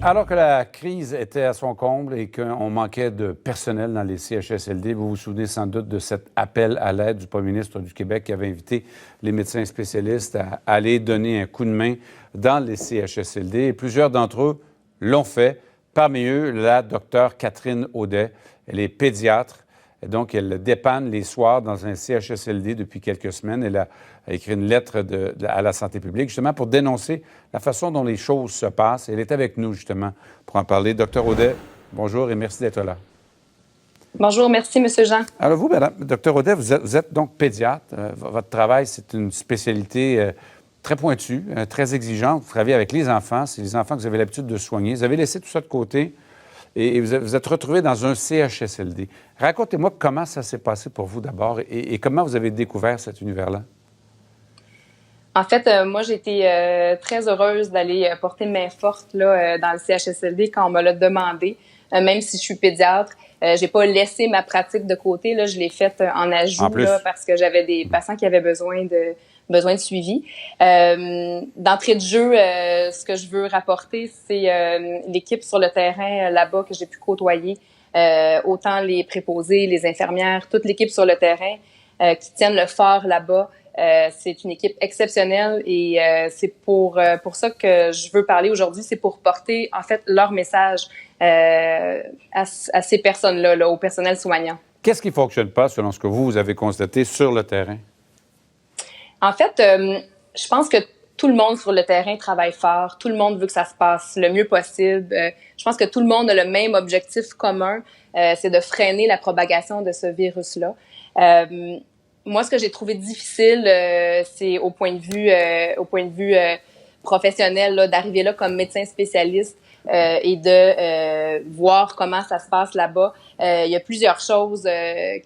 Alors que la crise était à son comble et qu'on manquait de personnel dans les CHSLD, vous vous souvenez sans doute de cet appel à l'aide du premier ministre du Québec qui avait invité les médecins spécialistes à aller donner un coup de main dans les CHSLD. Et plusieurs d'entre eux l'ont fait. Parmi eux, la docteure Catherine Audet. Elle est pédiatre. Et donc, elle dépanne les soirs dans un CHSLD depuis quelques semaines. Elle a écrit une lettre à la santé publique, justement, pour dénoncer la façon dont les choses se passent. Elle est avec nous, justement, pour en parler. Docteur Audet, bonjour et merci d'être là. Bonjour, merci, M. Jean. Alors, vous, madame, docteur Audet, vous êtes donc pédiatre. Votre travail, c'est une spécialité très pointue, très exigeante. Vous travaillez avec les enfants. C'est les enfants que vous avez l'habitude de soigner. Vous avez laissé tout ça de côté. Et vous êtes retrouvé dans un CHSLD. Racontez-moi comment ça s'est passé pour vous d'abord et comment vous avez découvert cet univers-là. En fait, moi, j'ai été très heureuse d'aller porter main forte là, dans le CHSLD quand on me l'a demandé. Même si je suis pédiatre, j'ai pas laissé ma pratique de côté. Là, je l'ai faite en ajout là, parce que j'avais des patients qui avaient besoin de suivi. D'entrée de jeu, ce que je veux rapporter, c'est l'équipe sur le terrain là-bas que j'ai pu côtoyer. Autant les préposés, les infirmières, toute l'équipe sur le terrain qui tiennent le fort là-bas. C'est une équipe exceptionnelle et c'est pour ça que je veux parler aujourd'hui. C'est pour porter, en fait, leur message à ces personnes-là, là, au personnel soignant. Qu'est-ce qui ne fonctionne pas, selon ce que vous avez constaté sur le terrain? En fait, je pense que tout le monde sur le terrain travaille fort. Tout le monde veut que ça se passe le mieux possible. Je pense que tout le monde a le même objectif commun, c'est de freiner la propagation de ce virus-là. Moi, ce que j'ai trouvé difficile, c'est au point de vue professionnel, là, d'arriver là comme médecin spécialiste et de voir comment ça se passe là-bas. Il y a plusieurs choses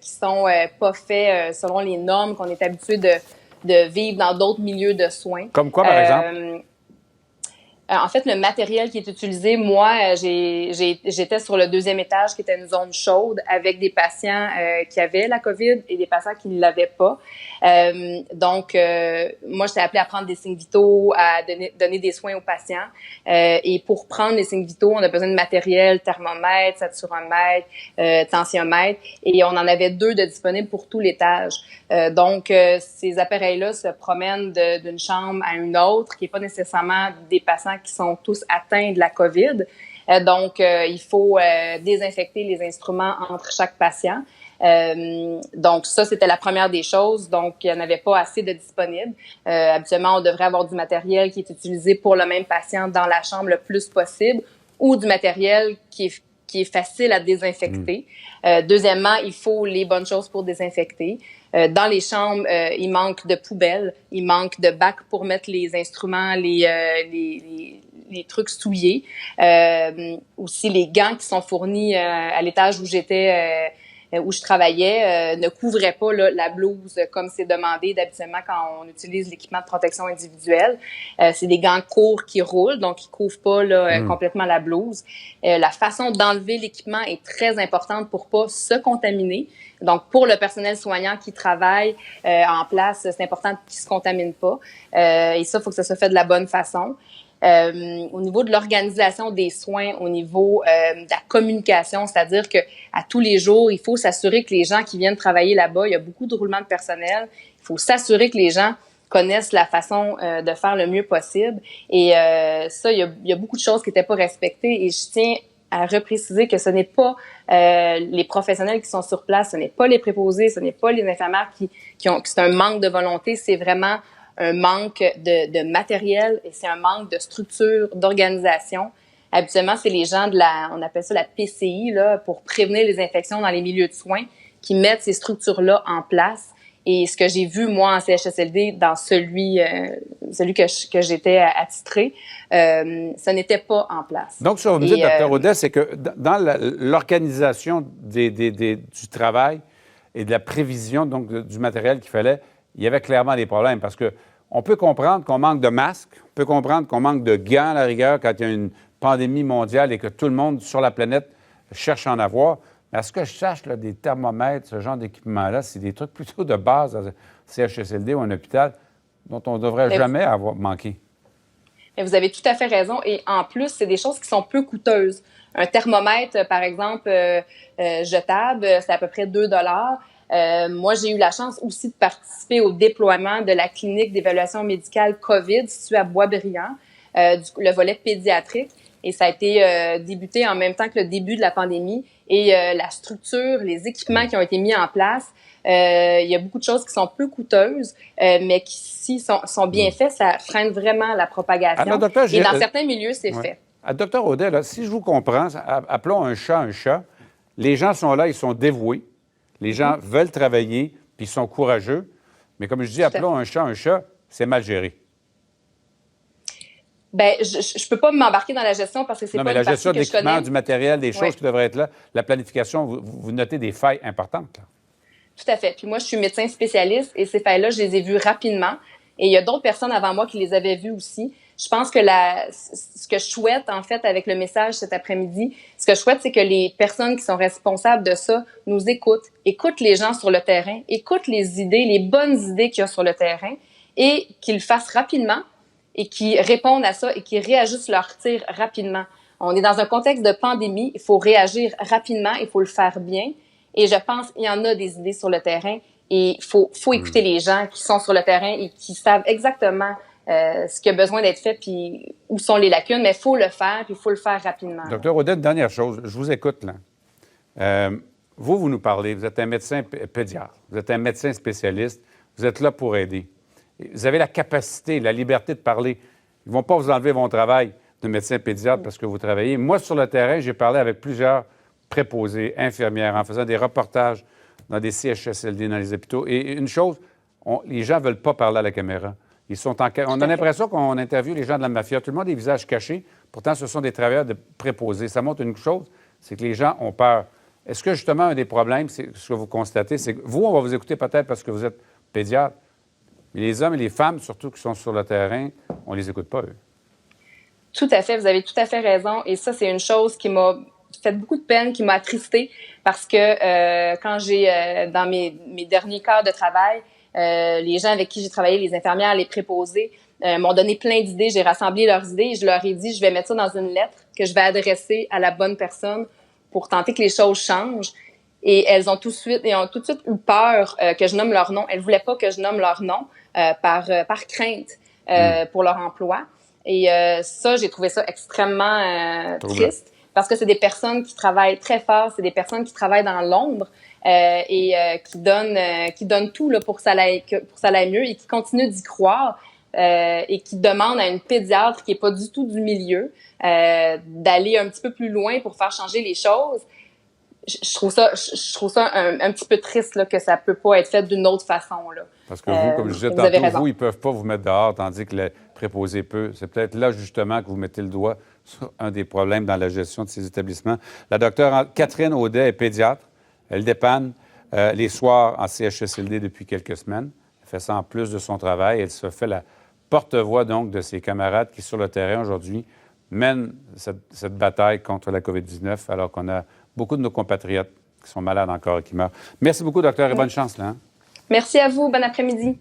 qui sont pas faites selon les normes qu'on est habitué de vivre dans d'autres milieux de soins. Comme quoi, par exemple? En fait, le matériel qui est utilisé, moi, j'étais sur le 2e étage qui était une zone chaude avec des patients qui avaient la COVID et des patients qui ne l'avaient pas. Donc, moi, j'étais appelée à prendre des signes vitaux, à donner des soins aux patients. Et pour prendre les signes vitaux, on a besoin de matériel, thermomètre, saturomètre, tensiomètre. Et on en avait 2 de disponibles pour tout l'étage. Donc, ces appareils-là se promènent d'une chambre à une autre, qui n'est pas nécessairement des patients qui sont tous atteints de la COVID. Donc, il faut désinfecter les instruments entre chaque patient. Donc, ça, c'était la première des choses. Donc, il n'y en avait pas assez de disponibles. Habituellement, on devrait avoir du matériel qui est utilisé pour le même patient dans la chambre le plus possible ou du matériel qui est facile à désinfecter. Deuxièmement, il faut les bonnes choses pour désinfecter. Dans les chambres, il manque de poubelles, il manque de bacs pour mettre les instruments, les trucs souillés. Aussi, les gants qui sont fournis à l'étage où j'étais, où je travaillais, ne couvraient pas là, la blouse comme c'est demandé d'habituellement quand on utilise l'équipement de protection individuelle. C'est des gants courts qui roulent, donc ils couvrent pas là, complètement la blouse. La façon d'enlever l'équipement est très importante pour pas se contaminer. Donc, pour le personnel soignant qui travaille en place, c'est important qu'il se contamine pas. Et ça, il faut que ça se fait de la bonne façon. Au niveau de l'organisation des soins, au niveau de la communication, c'est-à-dire que à tous les jours, il faut s'assurer que les gens qui viennent travailler là-bas, il y a beaucoup de roulement de personnel, il faut s'assurer que les gens connaissent la façon de faire le mieux possible. Et ça, il y a beaucoup de choses qui n'étaient pas respectées et je tiens à repréciser que ce n'est pas les professionnels qui sont sur place, ce n'est pas les préposés, ce n'est pas les infirmières qui ont, c'est un manque de volonté, c'est vraiment un manque de matériel et c'est un manque de structure, d'organisation. Habituellement, c'est les gens on appelle ça la PCI, là, pour prévenir les infections dans les milieux de soins, qui mettent ces structures-là en place. Et ce que j'ai vu, moi, en CHSLD, dans celui que j'étais attitrée, ça n'était pas en place. Donc, ce que vous me dites, Dr. Audet, c'est que dans l'organisation du travail et de la prévision donc, du matériel qu'il fallait, il y avait clairement des problèmes parce que on peut comprendre qu'on manque de masques, on peut comprendre qu'on manque de gants à la rigueur quand il y a une pandémie mondiale et que tout le monde sur la planète cherche à en avoir. Mais à ce que je sache, là, des thermomètres, ce genre d'équipement-là, c'est des trucs plutôt de base dans un CHSLD ou un hôpital dont on ne devrait jamais avoir manqué. Mais vous avez tout à fait raison. Et en plus, c'est des choses qui sont peu coûteuses. Un thermomètre, par exemple, jetable, c'est à peu près 2 $. Moi, j'ai eu la chance aussi de participer au déploiement de la clinique d'évaluation médicale COVID située à Boisbriand, le volet pédiatrique. Et ça a été débuté en même temps que le début de la pandémie. Et la structure, les équipements qui ont été mis en place, il y a beaucoup de choses qui sont peu coûteuses, mais qui, si sont bien faits, ça freine vraiment la propagation. Alors, docteur, et dans certains milieux, c'est fait. Docteur Audet, là, si je vous comprends, appelons un chat. Les gens sont là, ils sont dévoués. Les gens veulent travailler, puis ils sont courageux. Mais comme je dis, appelons un chat, c'est mal géré. Bien, je ne peux pas m'embarquer dans la gestion parce que c'est pas une partie que je connais. Non, mais la gestion de l'équipement, du matériel, des choses qui devraient être là, la planification, vous notez des failles importantes, là. Tout à fait. Puis moi, je suis médecin spécialiste et ces failles-là, je les ai vues rapidement. Et il y a d'autres personnes avant moi qui les avaient vues aussi. Je pense que ce que je souhaite, en fait, avec le message cet après-midi, ce que je souhaite, c'est que les personnes qui sont responsables de ça nous écoutent les gens sur le terrain, écoutent les idées, les bonnes idées qu'il y a sur le terrain et qu'ils le fassent rapidement et qu'ils répondent à ça et qu'ils réajustent leur tir rapidement. On est dans un contexte de pandémie, il faut réagir rapidement, il faut le faire bien. Et je pense qu'il y en a des idées sur le terrain et il faut écouter les gens qui sont sur le terrain et qui savent exactement ce qui a besoin d'être fait puis où sont les lacunes, mais il faut le faire puis il faut le faire rapidement. Docteur Audet, dernière chose, je vous écoute là. Vous nous parlez, vous êtes un médecin pédiatre, vous êtes un médecin spécialiste, vous êtes là pour aider. Vous avez la capacité, la liberté de parler. Ils ne vont pas vous enlever votre travail de médecin pédiatre parce que vous travaillez. Moi, sur le terrain, j'ai parlé avec plusieurs préposés, infirmières, en faisant des reportages dans des CHSLD, dans les hôpitaux. Et une chose, les gens ne veulent pas parler à la caméra. On a l'impression qu'on interviewe les gens de la mafia. Tout le monde a des visages cachés. Pourtant, ce sont des travailleurs de préposés. Ça montre une chose, c'est que les gens ont peur. Est-ce que, justement, un des problèmes, c'est ce que vous constatez, c'est que vous, on va vous écouter peut-être parce que vous êtes pédiatre, mais les hommes et les femmes, surtout, qui sont sur le terrain, on ne les écoute pas, eux. Tout à fait. Vous avez tout à fait raison. Et ça, c'est une chose qui m'a fait beaucoup de peine, qui m'a attristée parce que quand j'ai, dans mes derniers quarts de travail, les gens avec qui j'ai travaillé, les infirmières, les préposés, m'ont donné plein d'idées. J'ai rassemblé leurs idées et je leur ai dit, je vais mettre ça dans une lettre que je vais adresser à la bonne personne pour tenter que les choses changent. Et elles ont tout de suite eu peur que je nomme leur nom. Elles voulaient pas que je nomme leur nom par crainte pour leur emploi. Et ça, j'ai trouvé ça extrêmement triste parce que c'est des personnes qui travaillent très fort, c'est des personnes qui travaillent dans l'ombre et qui donnent tout là, pour que ça aille mieux et qui continuent d'y croire et qui demandent à une pédiatre qui est pas du tout du milieu d'aller un petit peu plus loin pour faire changer les choses. Je trouve ça un petit peu triste là, que ça peut pas être fait d'une autre façon. Là. Parce que vous, comme je disais tantôt, ils ne peuvent pas vous mettre dehors, tandis que le préposé peut. C'est peut-être là, justement, que vous mettez le doigt sur un des problèmes dans la gestion de ces établissements. La docteure Catherine Audet est pédiatre. Elle dépanne les soirs en CHSLD depuis quelques semaines. Elle fait ça en plus de son travail. Elle se fait la porte-voix, donc, de ses camarades qui, sur le terrain, aujourd'hui, mènent cette bataille contre la COVID-19, alors qu'on a beaucoup de nos compatriotes qui sont malades encore et qui meurent. Merci beaucoup, docteur, et bonne chance, là. Hein? Merci à vous. Bon après-midi.